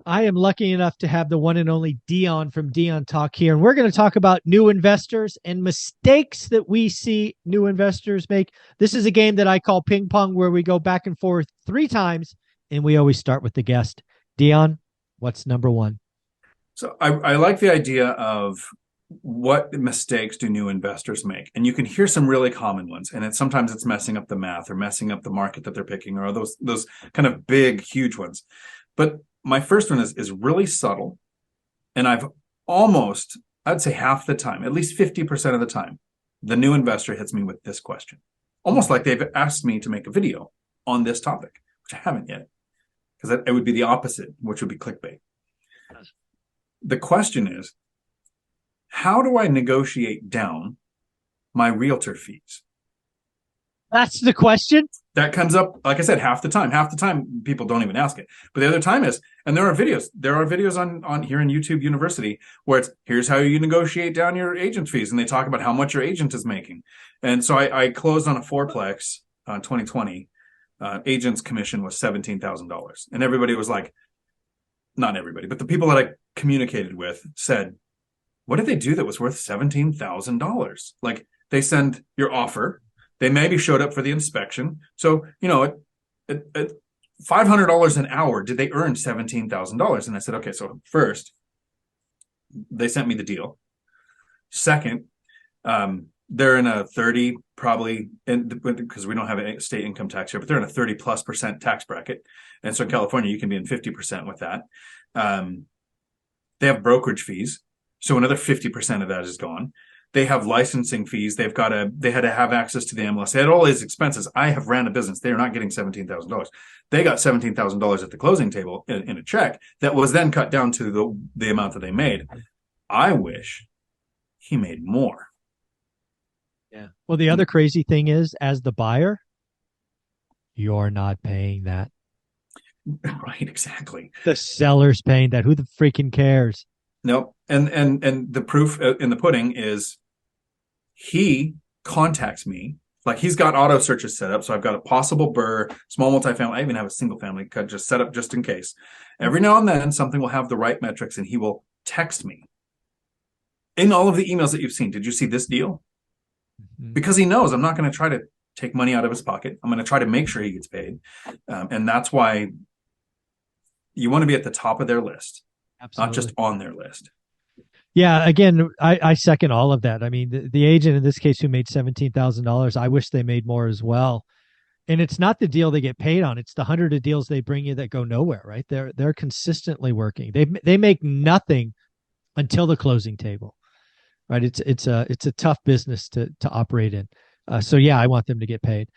I am lucky enough to have the one and only Dion from Dion Talk here. And we're going to talk about new investors and mistakes that we see new investors make. This is a game that I call ping pong, where we go back and forth 3 times, and we always start with the guest. Dion, what's number one? So I like the idea of what mistakes do new investors make? And you can hear some really common ones. And sometimes it's messing up the math or messing up the market that they're picking, or those kind of big, huge ones. But my first one is really subtle. And I'd say half the time, at least 50% of the time, the new investor hits me with this question. Almost like they've asked me to make a video on this topic, which I haven't yet. Because it would be the opposite, which would be clickbait. The question is, how do I negotiate down my realtor fees? That's the question. That comes up, like I said, half the time. Half the time, people don't even ask it. But the other time is, and there are videos on here in YouTube University where it's, here's how you negotiate down your agent fees. And they talk about how much your agent is making. And so I closed on a fourplex 2020. Agent's commission was $17,000. And everybody was like, not everybody, but the people that I communicated with said, what did they do that was worth $17,000? Like, they send your offer. They maybe showed up for the inspection. So, at $500 an hour, did they earn $17,000? And I said, okay, so first, they sent me the deal. Second, they're in a 30, probably, because we don't have a state income tax here, but they're in a 30+% tax bracket. And so in California, you can be in 50% with that. They have brokerage fees. So another 50% of that is gone. They have licensing fees. They had to have access to the MLS. They had all these expenses. I have ran a business. They are not getting $17,000. They got $17,000 at the closing table in a check that was then cut down to the amount that they made. I wish he made more. Yeah. Well, the other crazy thing is, as the buyer, you're not paying that. Right, exactly. The seller's paying that. Who the freaking cares? Nope. And the proof in the pudding is he contacts me. Like, he's got auto searches set up. So I've got a possible BRRRR, small multifamily. I even have a single family just set up just in case. Every now and then something will have the right metrics, and he will text me. In all of the emails that you've seen, did you see this deal? Mm-hmm. Because he knows I'm not going to try to take money out of his pocket. I'm going to try to make sure he gets paid. And that's why you want to be at the top of their list. Absolutely. Not just on their list. Yeah, again, I second all of that. I mean, the agent in this case who made $17,000, I wish they made more as well. And it's not the deal they get paid on; it's the 100 of deals they bring you that go nowhere. Right? They're consistently working. They make nothing until the closing table. Right? It's a tough business to operate in. So yeah, I want them to get paid.